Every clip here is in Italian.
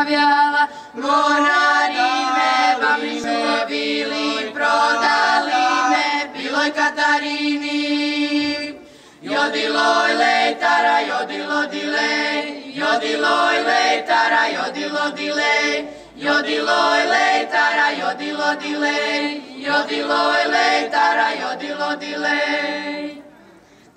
navijala, mornari me babli su lovili, prodali me biloj Katarini. Jodiloj lejtara, jodilo dilej, jodiloj lejtara, jodilo dilej, jodiloj lejtara, jodilo dilej, jodiloj lejtara, jodilo dilej.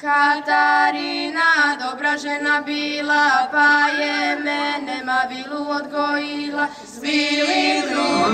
Katarina dobra žena bila, pa je mene Mavilu odgojila s bilim zubom.